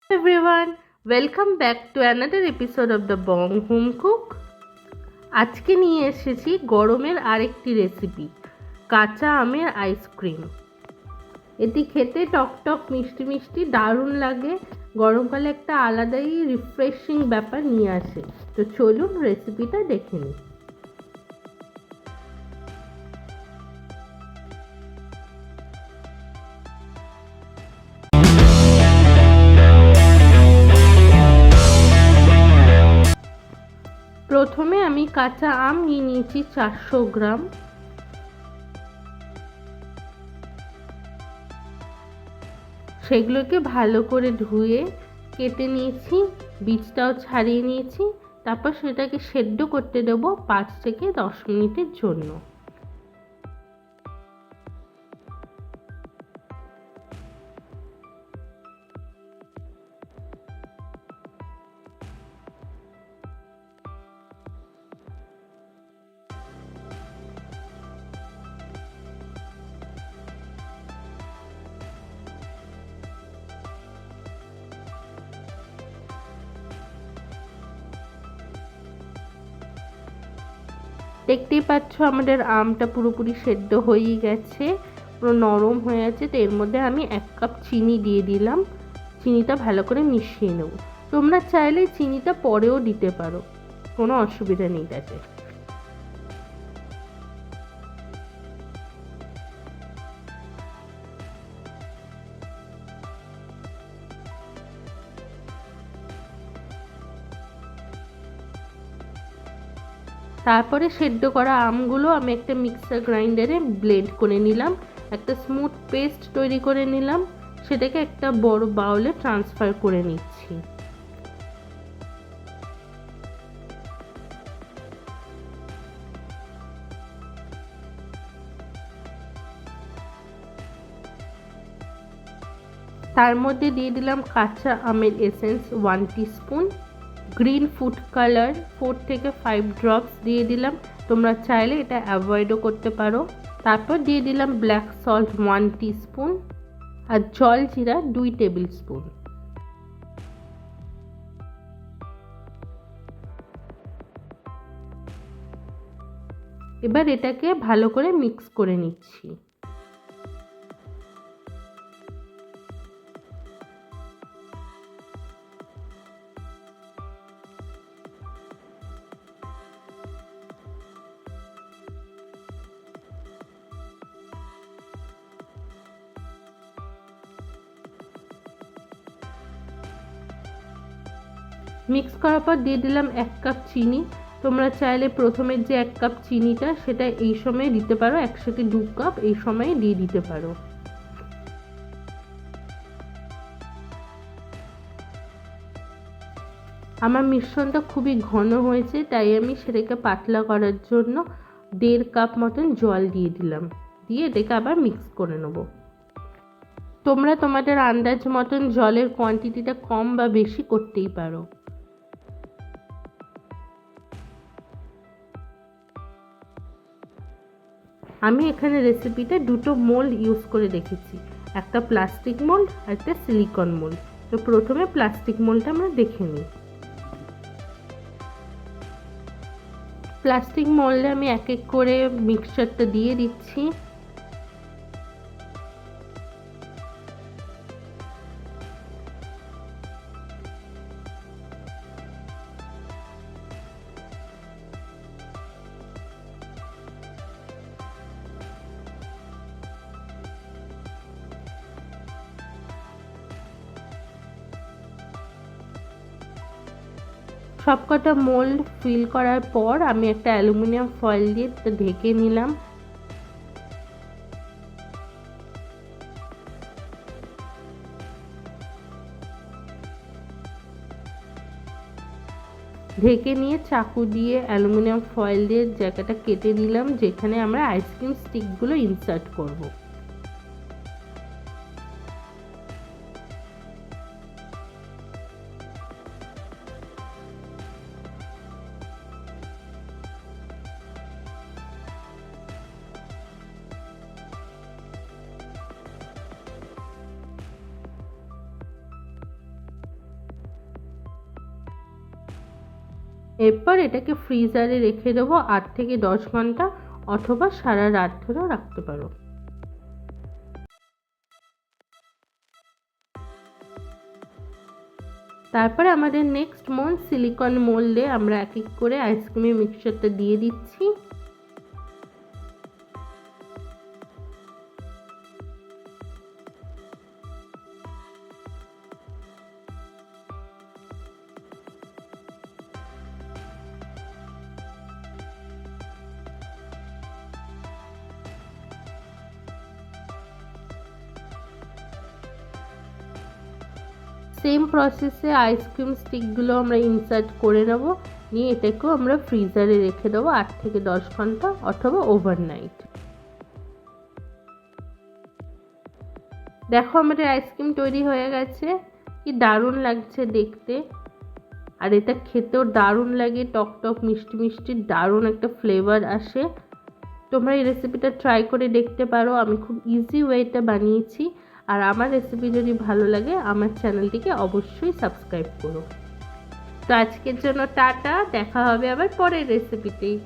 everyone, welcome back to another episode of the Bong Home Cook. আজকে নিয়ে এসেছি গরমের আরেকটি রেসিপি, কাঁচা আমের আইসক্রিম। এটি খেতে টকটক মিষ্টি মিষ্টি দারুণ লাগে। গরমকালে একটা আলাদাই রিফ্রেশিং ব্যাপার নিয়ে আসে। তো চলুন রেসিপিটা দেখে নিই। প্রথমে আমি কাঁচা আম নিয়ে নিয়েছি 400 গ্রাম। সেগুলোকে ভালো করে ধুয়ে কেটে নিয়েছি, বীজটাও ছাড়িয়ে নিয়েছি। তারপর সেটাকে সেদ্ধ করতে দেবো 5 থেকে 10 মিনিটের জন্য। দেখতেই পাচ্ছ আমাদের আমটা পুরোপুরি সেদ্ধ হয়ে গেছে, পুরো নরম হয়ে আছে। তো এর মধ্যে আমি 1 কাপ চিনি দিয়ে দিলাম। চিনিটা ভালো করে মিশিয়ে নেব। তোমরা চাইলে চিনিটা পরেও দিতে পারো, কোনো অসুবিধা নেই তাতে। তারপরে সেদ্ধ করা আমগুলো আমি একটা মিক্সার গ্রাইন্ডারে ব্লেন্ড করে নিলাম, একটা স্মুথ পেস্ট তৈরি করে নিলাম। সেটাকে একটা বড় বাউলে ট্রান্সফার করে নিচ্ছি। তার মধ্যে দিয়ে দিলাম কাঁচা আমের essence 1 teaspoon, green food colour 4 থেকে 5 ড্রপস দিয়ে দিলাম। তোমরা চাইলে এটা অ্যাভয়েডও করতে পারো। তারপর দিয়ে দিলাম ব্ল্যাক সল্ট 1 টিস্পুন আর জল জিরা 2 টেবিল স্পুন। এবার এটাকে ভালো করে মিক্স করে নিচ্ছি। মিক্স করার পর দিয়ে দিলাম 1 কাপ চিনি। তোমরা চাইলে প্রথমের যে 1 কাপ চিনিটা সেটা এই সময় দিতে পারো, একসাথে 2 কাপ এই সময়ে দিয়ে দিতে পারো। আমার মিশ্রণটা খুবই ঘন হয়েছে, তাই আমি সেটাকে পাতলা করার জন্য 1.5 কাপ মতন জল দিয়ে দিলাম। দিয়ে এটাকে আবার মিক্স করে নেব। তোমরা তোমাদের আন্দাজ মতন জলের কোয়ান্টিটিটা কম বা বেশি করতেই পারো। আমি এখানে রেসিপিতে 2টো মোল্ড ইউজ করে রেখেছি, একটা প্লাস্টিক মোল্ড আর একটা সিলিকন মোল্ড। তো প্রথমে প্লাস্টিক মোল্ডটা আমরা দেখে নিই। প্লাস্টিক মোল্ডে আমি এক এক করে মিক্সচারটা দিয়ে দিচ্ছি। সবকটা মোল্ড ফিল করার পর আমি একটা অ্যালুমিনিয়াম ফয়েল দিয়ে ঢেকে নিলাম। ঢেকে নিয়ে চাকু দিয়ে অ্যালুমিনিয়াম ফয়েল দিয়ে জায়গাটা কেটে নিলাম, যেখানে আমরা আইসক্রিম স্টিকগুলো ইনসার্ট করব। এরপর এটাকে ফ্রিজারে রেখে দেবো 8 থেকে 10 ঘন্টা, অথবা সারা রাত ধরেও রাখতে পারো। তারপরে আমাদের নেক্সট মোল্ড, সিলিকন মোল্ডে আমরা এক এক করে আইসক্রিমের মিক্সচারটা দিয়ে দিচ্ছি। সেম প্রসেসে আইসক্রিম স্টিকগুলো আমরা ইনসার্ট করে নেব, নিয়ে এটাকেও আমরা ফ্রিজারে রেখে দেবো 8 থেকে 10 ঘন্টা অথবা ওভারনাইট। দেখো আমাদের আইসক্রিম তৈরি হয়ে গেছে, কি দারুণ লাগছে দেখতে, আর এটা খেতেও দারুণ লাগে, টক টক মিষ্টি মিষ্টি দারুণ একটা ফ্লেভার আসে। তোমরা এই রেসিপিটা ট্রাই করে দেখতে পারো, আমি খুব ইজি ওয়েতে বানিয়েছি। আর আমার রেসিপি যদি ভালো লাগে আমার চ্যানেলটিকে অবশ্যই সাবস্ক্রাইব করো। তো আজকের জন্য টাটা, দেখা হবে আবার পরের রেসিপিতেই।